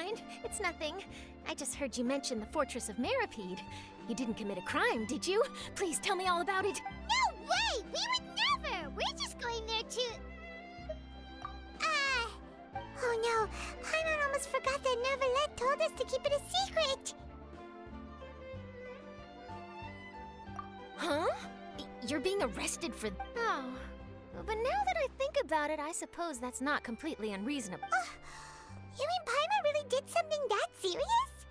mind. It's nothing. I just heard you mention the Fortress of Meripede. You didn't commit a crime, did you? Please tell me all about it. No way! We would never! We're just going there to... Oh no, Paimon almost forgot that Nervalette told us to keep it a secret! Huh? You're being arrested for... Oh. But now that I think about it, I suppose that's not completely unreasonable. You mean Paimon really did something that serious?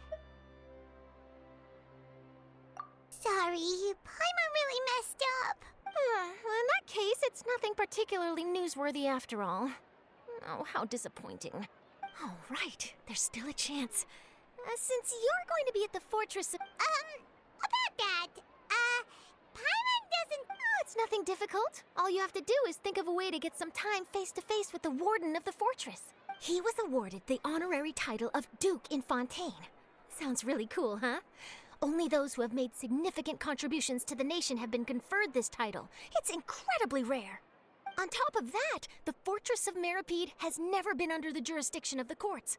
Sorry, Paimon really messed up. Well, in that case, it's nothing particularly newsworthy after all. Oh, how disappointing. Oh, right. There's still a chance. Since you're going to be at the fortress of... About that, Paimon doesn't... Oh, it's nothing difficult. All you have to do is think of a way to get some time face-to-face with the warden of the fortress. He was awarded the honorary title of Duke in Fontaine. Sounds really cool, huh? Only those who have made significant contributions to the nation have been conferred this title. It's incredibly rare. On top of that, the Fortress of Meripede has never been under the jurisdiction of the courts.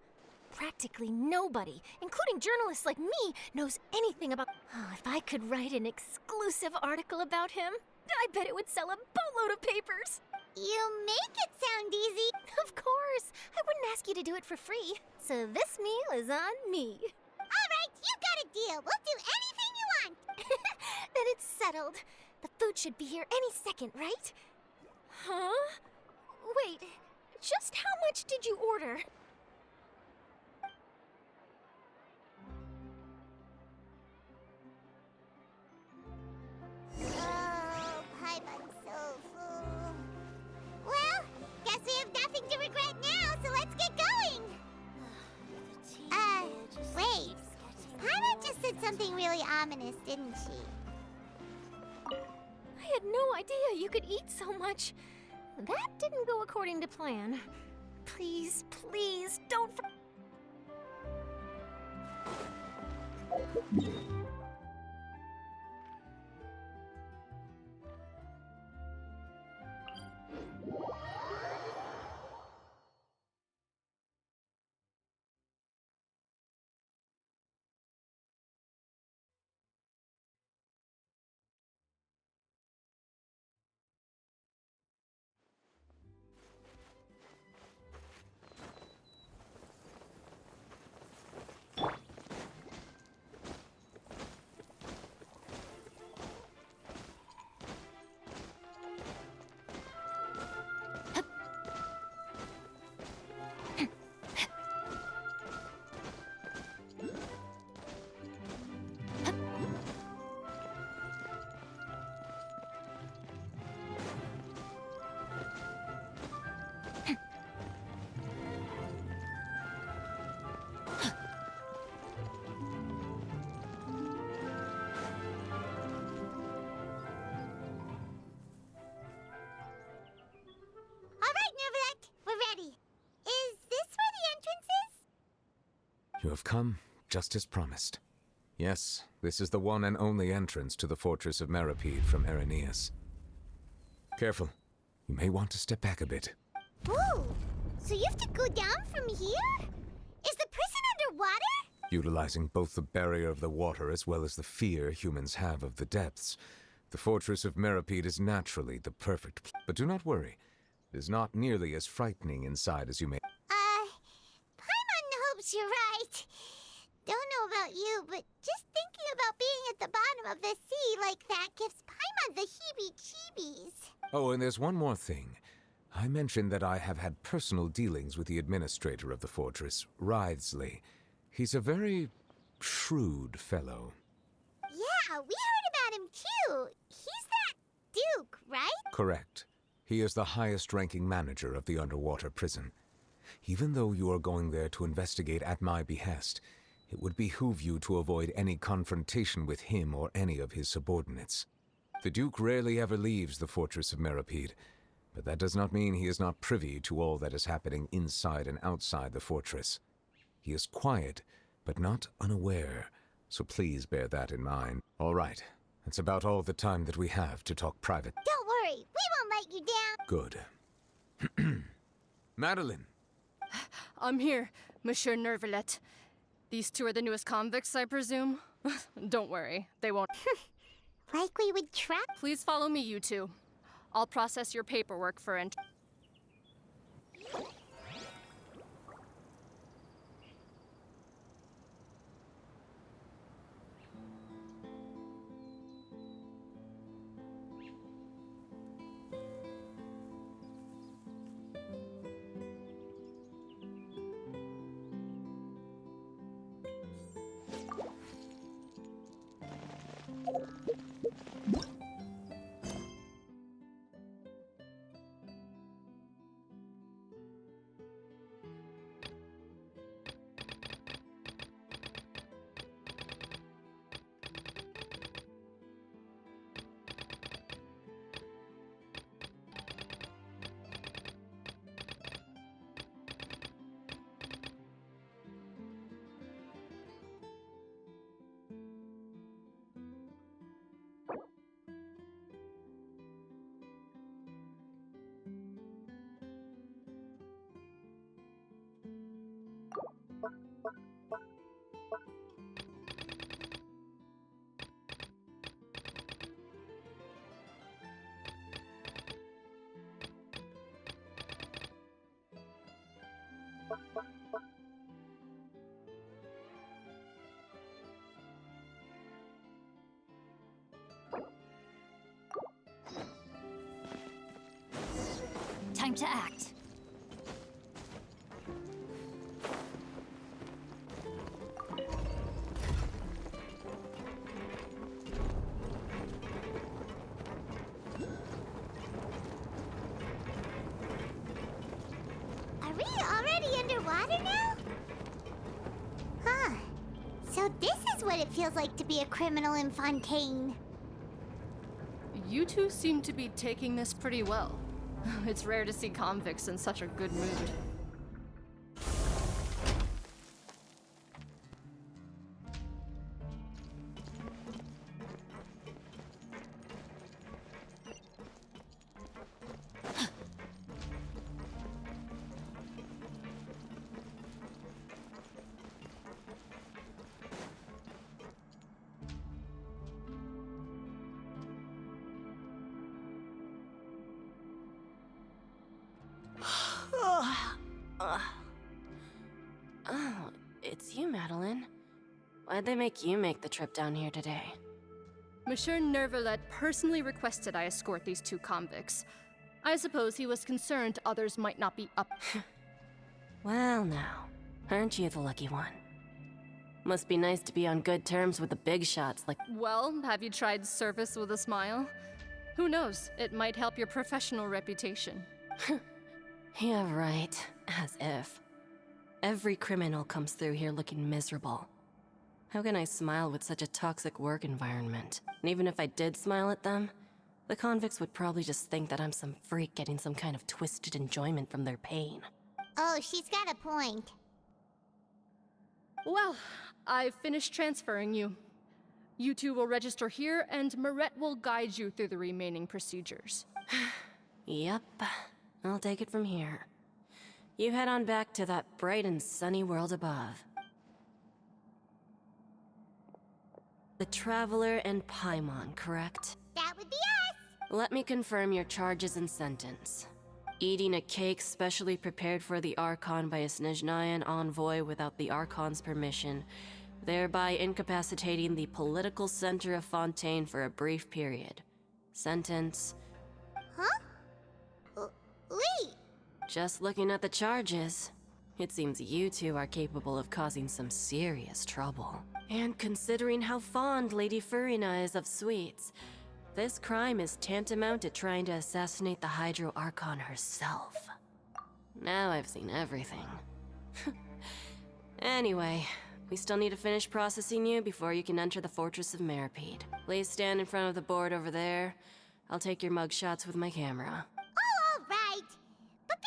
Practically nobody, including journalists like me, knows anything about... Oh, if I could write an exclusive article about him, I bet it would sell a boatload of papers. You make it sound easy. Of course. I wouldn't ask you to do it for free. So this meal is on me. All right, you got a deal. We'll do anything you want. Then it's settled. The food should be here any second, right? Huh? Wait, just how much did you order? Oh, Paimon's so full. Well, guess we have nothing to regret now, so let's get going. Wait. Paimon just said something really ominous, didn't she? I had no idea you could eat so much. That didn't go according to plan. Please, please, don't... You have come, just as promised. Yes, this is the one and only entrance to the Fortress of Meripede from Araneus. Careful. You may want to step back a bit. Whoa! So you have to go down from here? Is the prison underwater? Utilizing both the barrier of the water as well as the fear humans have of the depths, the Fortress of Meripede is naturally the perfect place. But do not worry. It is not nearly as frightening inside as you may... Paimon hopes you're right. Don't know about you, but just thinking about being at the bottom of the sea like that gives Paimon the heebie-jeebies. Oh, and there's one more thing. I mentioned that I have had personal dealings with the administrator of the fortress, Wriothesley. He's a very shrewd fellow. Yeah, we heard about him too. He's that Duke, right? Correct. He is the highest-ranking manager of the underwater prison. Even though you are going there to investigate at my behest, it would behoove you to avoid any confrontation with him or any of his subordinates. The Duke rarely ever leaves the Fortress of Meripede, but that does not mean he is not privy to all that is happening inside and outside the fortress. He is quiet, but not unaware, so please bear that in mind. All right, that's about all the time that we have to talk private. Don't worry, we won't let you down. Good. Madeline! I'm here. Monsieur Nervalet. These two are the newest convicts, I presume? Don't worry, they won't. Like we would trap. Please follow me, you two. I'll process your paperwork for entry. Time to act. Are we already underwater now? Huh. So this is what it feels like to be a criminal in Fontaine. You two seem to be taking this pretty well. It's rare to see convicts in such a good mood. Oh, it's you, Madeline. Why'd they make you make the trip down here today? Monsieur Nervalet personally requested I escort these two convicts. I suppose he was concerned others might not be up. Well now, aren't you the lucky one? Must be nice to be on good terms with the big shots like— Well, have you tried service with a smile? Who knows, it might help your professional reputation. Yeah, right. As if. Every criminal comes through here looking miserable. How can I smile with such a toxic work environment? And even if I did smile at them, the convicts would probably just think that I'm some freak getting some kind of twisted enjoyment from their pain. Oh, she's got a point. Well, I've finished transferring you. You two will register here, and Marette will guide you through the remaining procedures. Yep, I'll take it from here. You head on back to that bright and sunny world above. The Traveler and Paimon, correct? That would be us! Let me confirm your charges and sentence. Eating a cake specially prepared for the Archon by a Snezhnayan envoy without the Archon's permission, thereby incapacitating the political center of Fontaine for a brief period. Sentence. Huh? Wait! Just looking at the charges, it seems you two are capable of causing some serious trouble. And considering how fond Lady Furina is of sweets, this crime is tantamount to trying to assassinate the Hydro Archon herself. Now I've seen everything. Anyway, we still need to finish processing you before you can enter the Fortress of Meripede. Please stand in front of the board over there. I'll take your mugshots with my camera. Oh, all right. But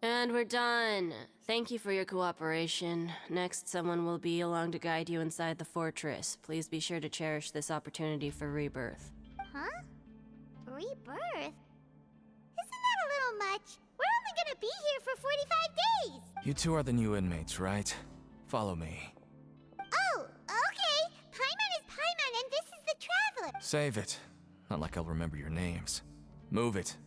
And we're done. Thank you for your cooperation. Next, someone will be along to guide you inside the fortress. Please be sure to cherish this opportunity for rebirth. Huh? Rebirth? Isn't that a little much? We're only gonna be here for 45 days! You two are the new inmates, right? Follow me. Oh, okay! Paimon is Paimon and this is the Traveler! Save it. Not like I'll remember your names. Move it.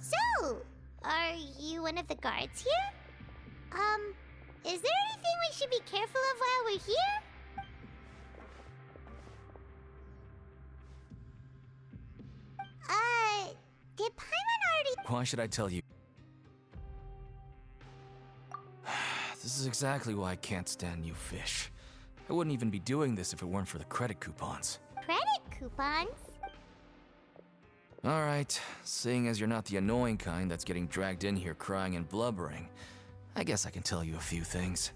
So, are you one of the guards here? Is there anything we should be careful of while we're here? Did Paimon already— Why should I tell you? This is exactly why I can't stand you fish. I wouldn't even be doing this if it weren't for the credit coupons. credit coupons? Alright, seeing as you're not the annoying kind that's getting dragged in here crying and blubbering, I guess I can tell you a few things.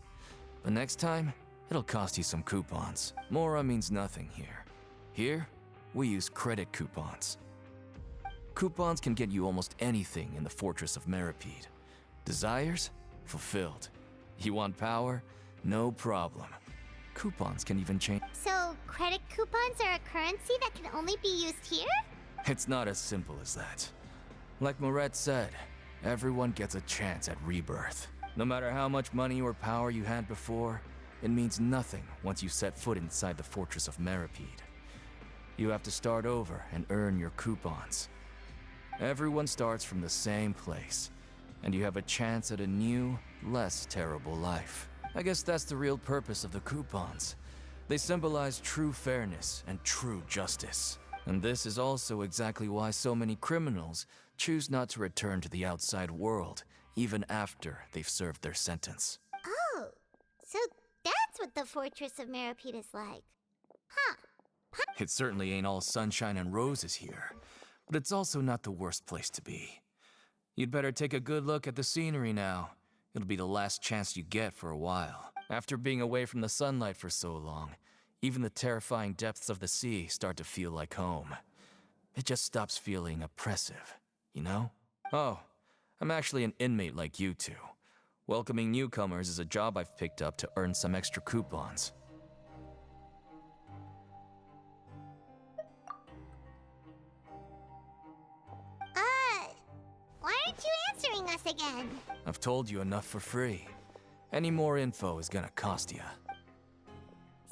But next time, it'll cost you some coupons. Mora means nothing here. Here, we use credit coupons. Coupons can get you almost anything in the Fortress of Meripede. Desires? Fulfilled. You want power? No problem. Coupons can even change. So, credit coupons are a currency that can only be used here? It's not as simple as that. Like Moret said, everyone gets a chance at rebirth. No matter how much money or power you had before, it means nothing once you set foot inside the Fortress of Meripede. You have to start over and earn your coupons. Everyone starts from the same place, and you have a chance at a new, less terrible life. I guess that's the real purpose of the coupons. They symbolize true fairness and true justice. And this is also exactly why so many criminals choose not to return to the outside world, even after they've served their sentence. Oh, so that's what the Fortress of Meripede is like. Huh. It certainly ain't all sunshine and roses here, but it's also not the worst place to be. You'd better take a good look at the scenery now. It'll be the last chance you get for a while. After being away from the sunlight for so long, even the terrifying depths of the sea start to feel like home. It just stops feeling oppressive, you know? Oh, I'm actually an inmate like you two. Welcoming newcomers is a job I've picked up to earn some extra coupons. Why aren't you answering us again? I've told you enough for free. Any more info is gonna cost you.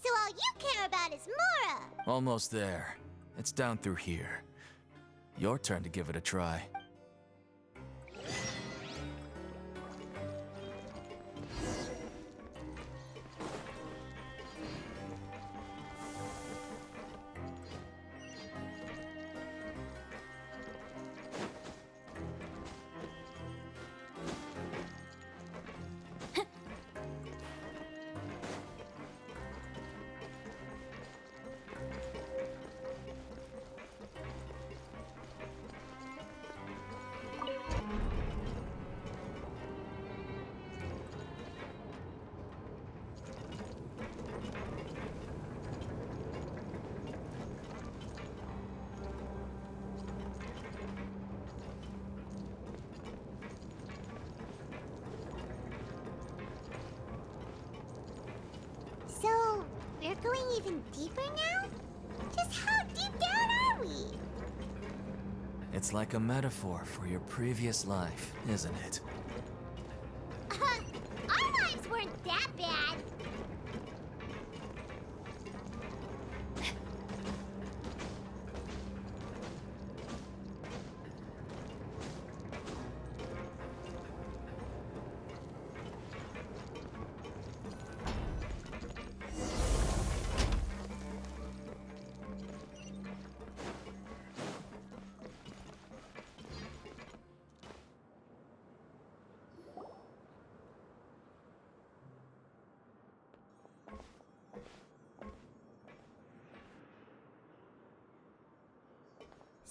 So all you care about is Mora! Almost there. It's down through here. Your turn to give it a try. So, we're going even deeper now? Just how deep down are we? It's like a metaphor for your previous life, isn't it? Our lives weren't that bad.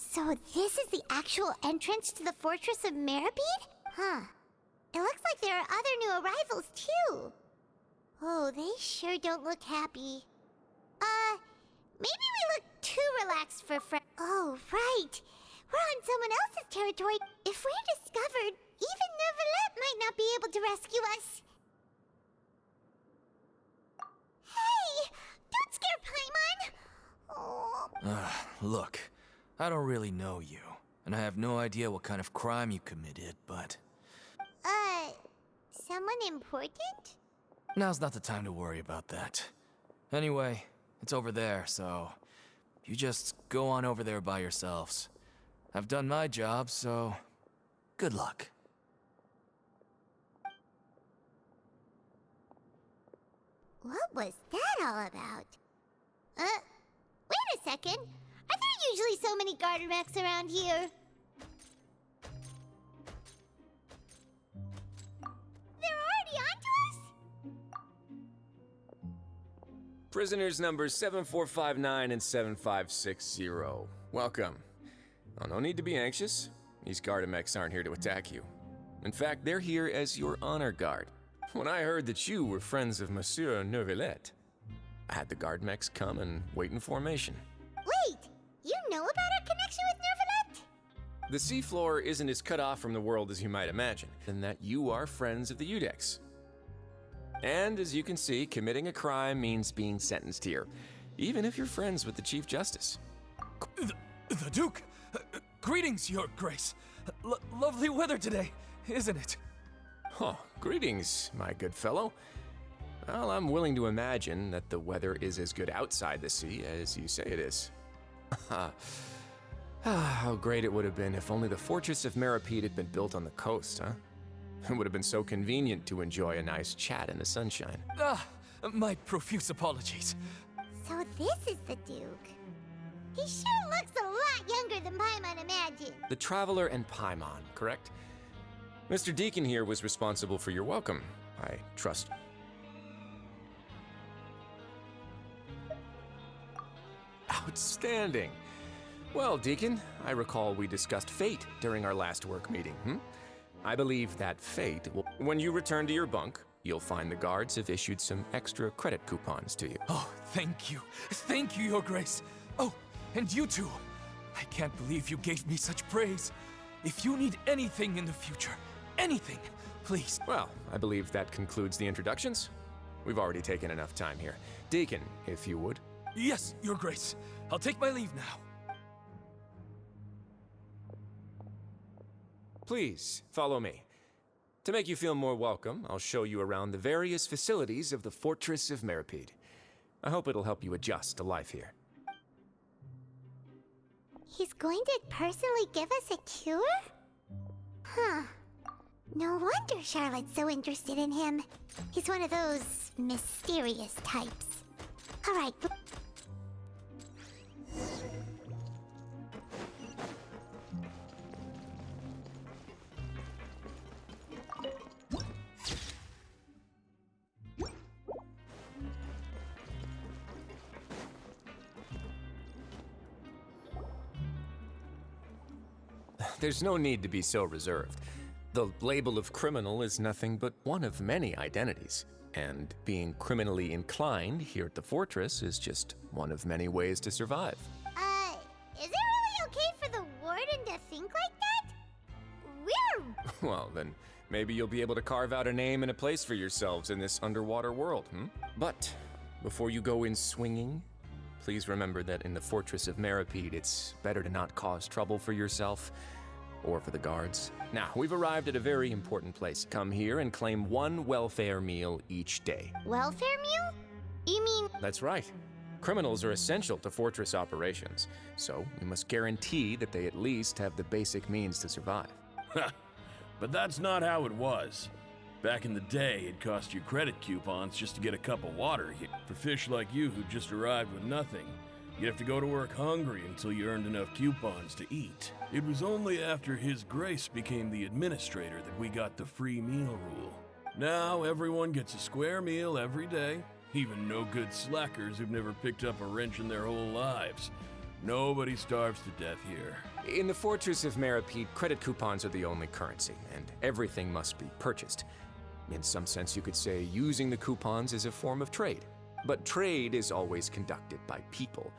So this is the actual entrance to the Fortress of Meripede? Huh. It looks like there are other new arrivals, too. Oh, they sure don't look happy. Maybe we look too relaxed for Oh, right. We're on someone else's territory. If we're discovered, even Neuvillette might not be able to rescue us. Hey! Don't scare Paimon! Oh. Look, I don't really know you, and I have no idea what kind of crime you committed, but... Someone important? Now's not the time to worry about that. Anyway, it's over there, so... You just go on over there by yourselves. I've done my job, so... Good luck. What was that all about? Wait a second. Are there usually so many garter mechs around here? They're already onto us? Prisoners numbers 7459 and 7560. Welcome. Oh, no need to be anxious. These Gardamex aren't here to attack you. In fact, they're here as your honor guard. When I heard that you were friends of Monsieur Neuvillette, I had the Gardamex come and wait in formation. Wait, you know about our connection with Neuvillette? The seafloor isn't as cut off from the world as you might imagine, and that you are friends of the Udex. And as you can see, committing a crime means being sentenced here, even if you're friends with the Chief Justice. The Duke! Greetings, Your Grace. Lovely weather today, isn't it? Oh, greetings, my good fellow. Well, I'm willing to imagine that the weather is as good outside the sea as you say it is. How great it would have been if only the Fortress of Meripede had been built on the coast, huh? It would have been so convenient to enjoy a nice chat in the sunshine. My profuse apologies. So this is the Duke. He sure looks a lot younger than Paimon imagined. The Traveler and Paimon, correct? Mr. Deacon here was responsible for your welcome. I trust. Outstanding. Well, Deacon, I recall we discussed fate during our last work meeting, I believe that fate will... When you return to your bunk, you'll find the guards have issued some extra credit coupons to you. Oh, thank you. Thank you, Your Grace. Oh, and you too. I can't believe you gave me such praise. If you need anything in the future, anything, please. Well, I believe that concludes the introductions. We've already taken enough time here. Deacon, if you would. Yes, Your Grace. I'll take my leave now. Please, follow me. To make you feel more welcome, I'll show you around the various facilities of the Fortress of Meripede. I hope it'll help you adjust to life here. He's going to personally give us a cure? Huh. No wonder Charlotte's so interested in him. He's one of those mysterious types. All right. There's no need to be so reserved. The label of criminal is nothing but one of many identities. And being criminally inclined here at the Fortress is just one of many ways to survive. Is it really okay for the warden to think like that? We're... Well, then maybe you'll be able to carve out a name and a place for yourselves in this underwater world, But before you go in swinging, please remember that in the Fortress of Meripede, it's better to not cause trouble for yourself or for the guards. Now, we've arrived at a very important place. Come here and claim one welfare meal each day. Welfare meal? You mean... That's right. Criminals are essential to Fortress operations, so we must guarantee that they at least have the basic means to survive. But that's not how it was. Back in the day, it cost you credit coupons just to get a cup of water. For fish like you who just arrived with nothing, you'd have to go to work hungry until you earned enough coupons to eat. It was only after His Grace became the administrator that we got the free meal rule. Now everyone gets a square meal every day, even no-good slackers who've never picked up a wrench in their whole lives. Nobody starves to death here. In the Fortress of Meripede, credit coupons are the only currency, and everything must be purchased. In some sense, you could say using the coupons is a form of trade. But trade is always conducted by people.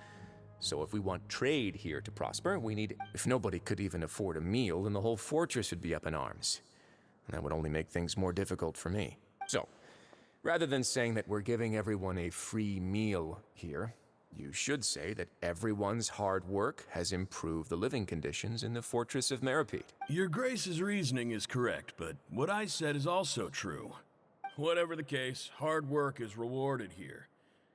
So if we want trade here to prosper, we need... If nobody could even afford a meal, then the whole fortress would be up in arms. And that would only make things more difficult for me. So, rather than saying that we're giving everyone a free meal here, you should say that everyone's hard work has improved the living conditions in the Fortress of Meripede. Your Grace's reasoning is correct, but what I said is also true. Whatever the case, hard work is rewarded here.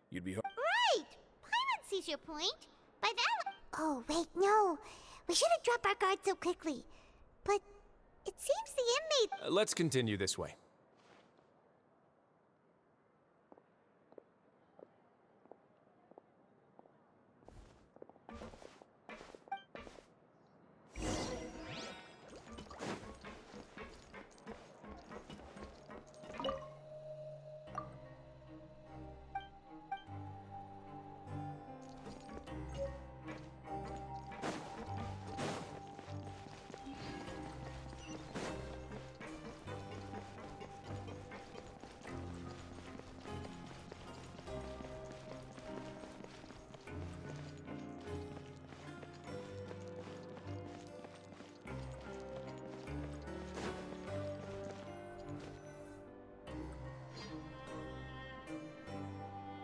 You'd be... Right! Paimon sees your point. By that... Oh, wait, no. We should have dropped our guard so quickly. But it seems the inmate... Let's continue this way.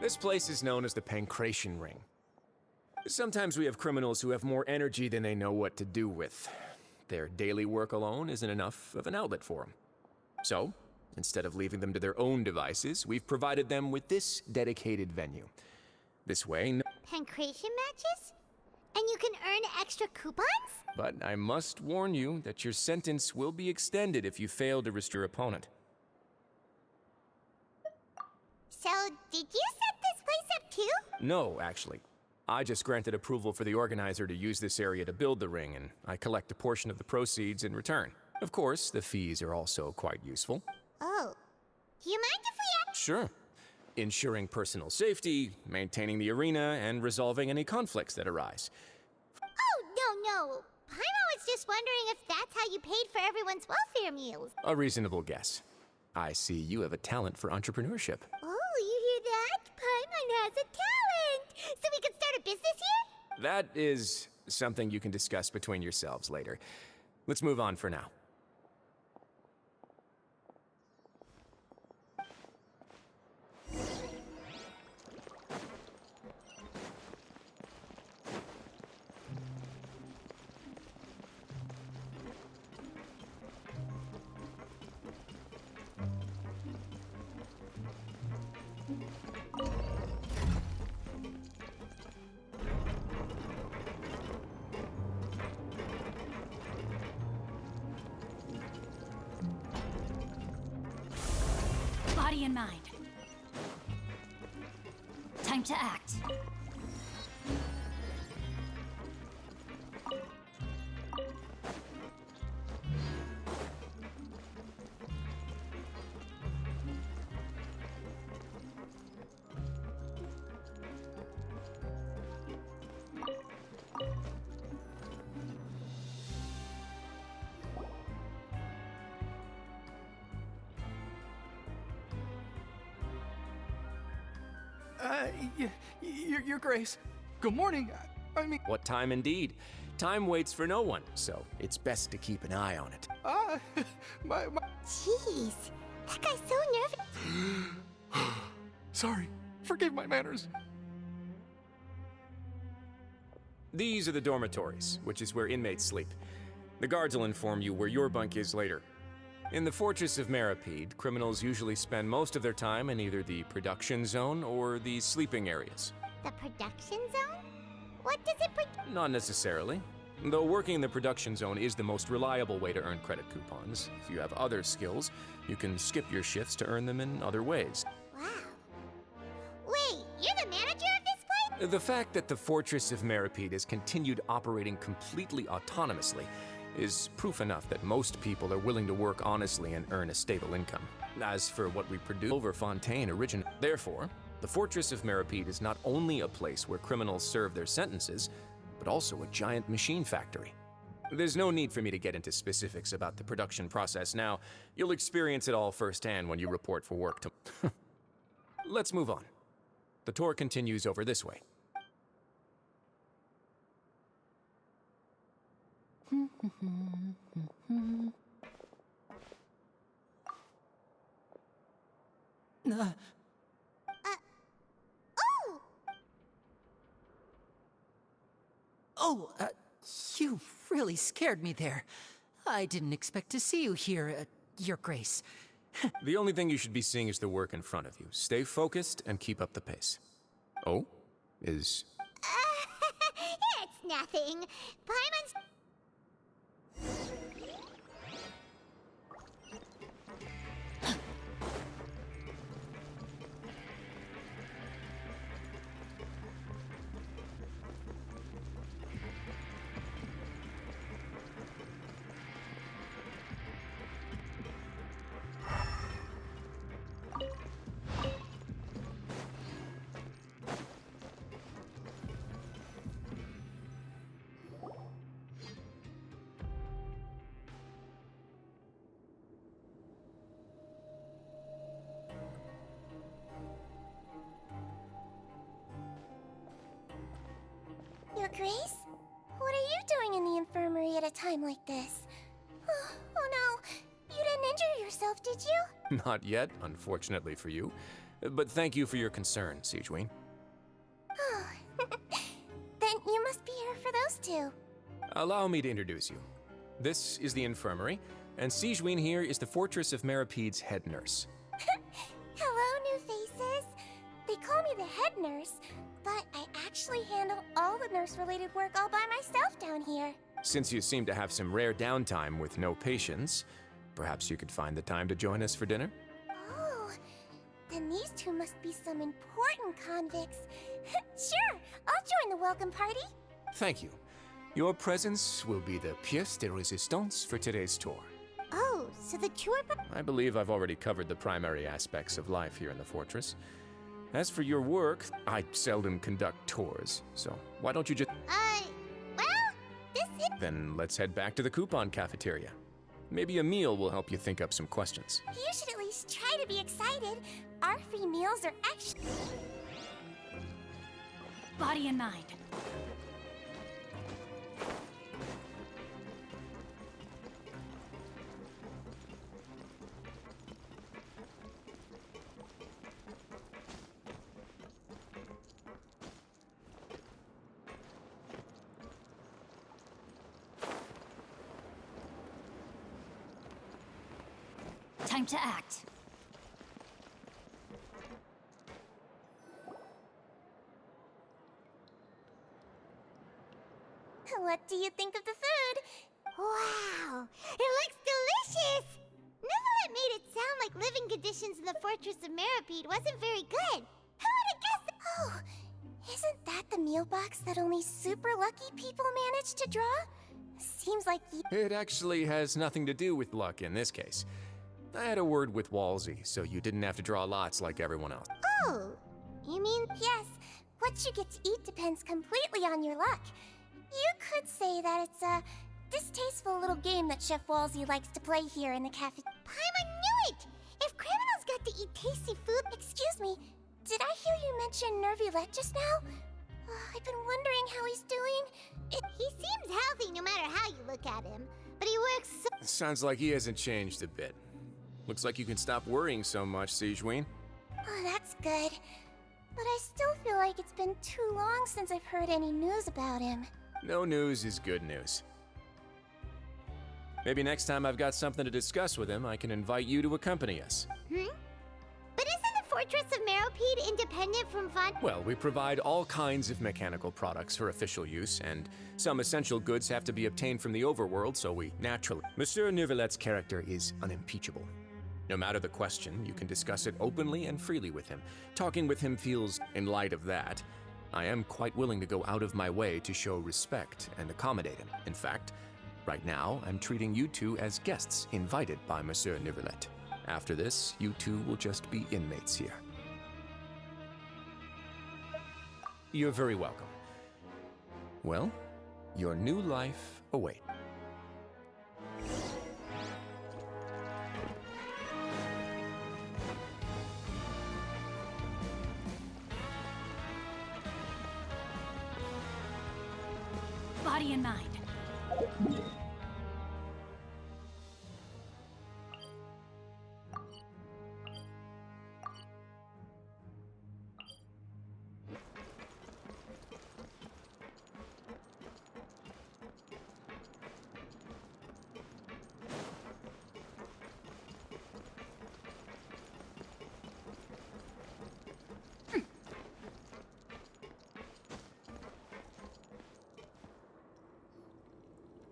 This place is known as the Pancration Ring. Sometimes we have criminals who have more energy than they know what to do with. Their daily work alone isn't enough of an outlet for them. So, instead of leaving them to their own devices, we've provided them with this dedicated venue. This way... Pancration matches? And you can earn extra coupons? But I must warn you that your sentence will be extended if you fail to restore your opponent. So, did you set this place up too? No, actually. I just granted approval for the organizer to use this area to build the ring, and I collect a portion of the proceeds in return. Of course, the fees are also quite useful. Oh. Do you mind if we... Sure. Ensuring personal safety, maintaining the arena, and resolving any conflicts that arise. Oh, no. Paimon was just wondering if that's how you paid for everyone's welfare meals. A reasonable guess. I see you have a talent for entrepreneurship. Oh, you hear that? Paimon has a talent! So we can start a business here? That is something you can discuss between yourselves later. Let's move on for now. Body and mind. Time to act. Your Grace. Good morning. I mean... What time indeed? Time waits for no one, so it's best to keep an eye on it. My... Jeez. That guy's so nervous. Sorry. Forgive my manners. These are the dormitories, which is where inmates sleep. The guards will inform you where your bunk is later. In the Fortress of Meripede, criminals usually spend most of their time in either the production zone or the sleeping areas. The production zone? What does it Not necessarily. Though working in the production zone is the most reliable way to earn credit coupons. If you have other skills, you can skip your shifts to earn them in other ways. Wow. Wait, you're the manager of this place? The fact that the Fortress of Meripede has continued operating completely autonomously is proof enough that most people are willing to work honestly and earn a stable income. As for what we produce over Fontaine Therefore, the Fortress of Meripede is not only a place where criminals serve their sentences, but also a giant machine factory. There's no need for me to get into specifics about the production process now. You'll experience it all firsthand when you report for work to... Let's move on. The tour continues over this way. You really scared me there. I didn't expect to see you here, Your Grace. The only thing you should be seeing is the work in front of you. Stay focused and keep up the pace. Oh? Is... It's nothing. Paimon's... Your Grace? What are you doing in the infirmary at a time like this? Oh no, you didn't injure yourself, did you? Not yet, unfortunately for you. But thank you for your concern, Sigewinne. Oh, then you must be here for those two. Allow me to introduce you. This is the infirmary, and Sigewinne here is the Fortress of Merapede's head nurse. Hello, new faces. They call me the head nurse, but I actually handle all the nurse-related work all by myself down here. Since you seem to have some rare downtime with no patients, perhaps you could find the time to join us for dinner? Oh, then these two must be some important convicts. Sure, I'll join the welcome party. Thank you. Your presence will be the pièce de résistance for today's tour. Oh, so the tour... I believe I've already covered the primary aspects of life here in the fortress. As for your work, I seldom conduct tours, so why don't you just... well, this is... Then let's head back to the coupon cafeteria. Maybe a meal will help you think up some questions. You should at least try to be excited. Our free meals are actually... Body and mind. Time to act. What do you think of the food? Wow, it looks delicious! Neverlet made it sound like living conditions in the Fortress of Meripede wasn't very good. Who would have guessed? Oh, isn't that the meal box that only super lucky people manage to draw? Seems like you... It actually has nothing to do with luck in this case. I had a word with Walsey, so you didn't have to draw lots like everyone else. Oh, you mean, yes, what you get to eat depends completely on your luck. You could say that it's a distasteful little game that Chef Walsey likes to play here in the cafe. Paimon knew it! If criminals got to eat tasty food... Excuse me, did I hear you mention Nervulet just now? I've been wondering how he's doing. He seems healthy no matter how you look at him, but he works so... Sounds like he hasn't changed a bit. Looks like you can stop worrying so much, Sigewinne. Oh, that's good. But I still feel like it's been too long since I've heard any news about him. No news is good news. Maybe next time I've got something to discuss with him, I can invite you to accompany us. But isn't the Fortress of Meropede independent from Fontaine? Well, we provide all kinds of mechanical products for official use, and some essential goods have to be obtained from the overworld, so we naturally... Monsieur Nervulet's character is unimpeachable. No matter the question, you can discuss it openly and freely with him. Talking with him feels, in light of that, I am quite willing to go out of my way to show respect and accommodate him. In fact, right now, I'm treating you two as guests invited by Monsieur Nervulet. After this, you two will just be inmates here. You're very welcome. Well, Your new life awaits. Body and mind.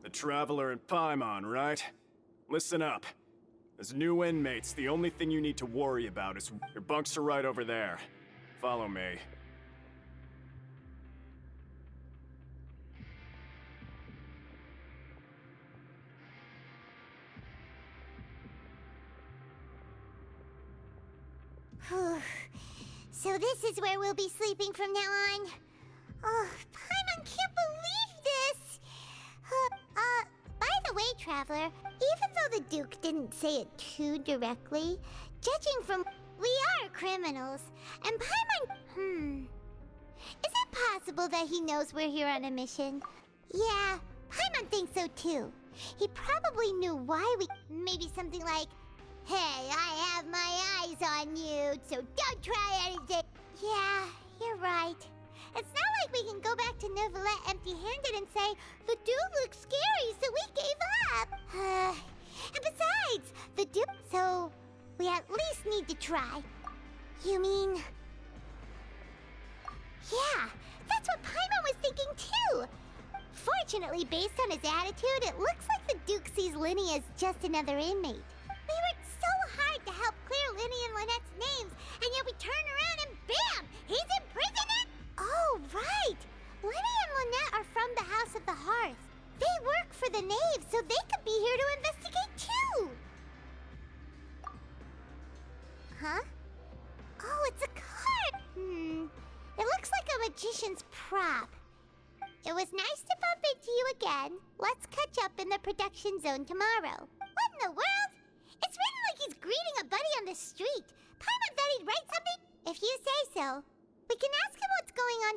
The Traveler and Paimon, right? Listen up. As new inmates, the only thing you need to worry about is your bunks are right over there. Follow me. So this is where we'll be sleeping from now on. Oh, Paimon can't believe this! By the way, Traveler, even though the Duke didn't say it too directly, judging from we are criminals, and Paimon, is it possible that he knows we're here on a mission? Yeah, Paimon thinks so too. He probably knew why we... Maybe something like, hey, I have my eyes on you, so don't try anything. Yeah, you're right. It's not like we can go back to Neuvillette empty-handed and say, the dude looks scary, so we gave up. And besides, the dude... So, we at least need to try. You mean... Yeah, that's what Paimon was thinking too. Fortunately, based on his attitude, it looks like the Duke sees Linny as just another inmate. We worked so hard to help clear Linny and Lynette's names, and yet we turn around and bam! He's in prison and... Oh, right! Linny and Lynette are from the House of the Hearth. They work for the Knave, so they could be here to investigate too! Huh? Oh, it's a card! It looks like a magician's prop. It was nice to bump into you again. Let's catch up in the production zone tomorrow. What in the world? It's written like he's greeting a buddy on the street. Paimon thought he'd write something. If you say so. We can ask him what's going on.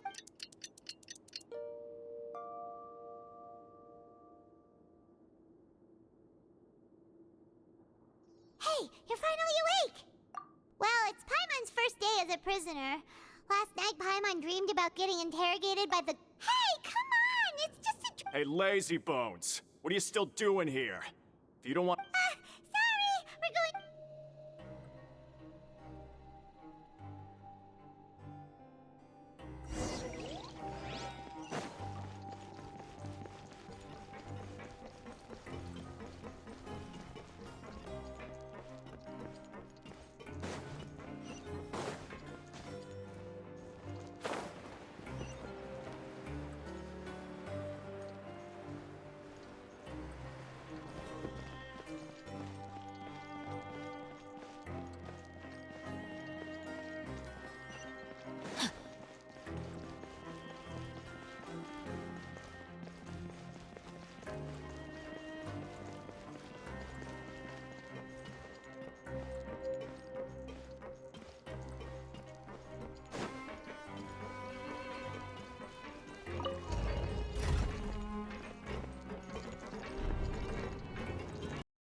Hey, you're finally awake! Well, it's Paimon's first day as a prisoner. Last night, Paimon dreamed about getting interrogated by the... Hey, come on! It's just a... Hey, lazy bones! What are you still doing here? If you don't want...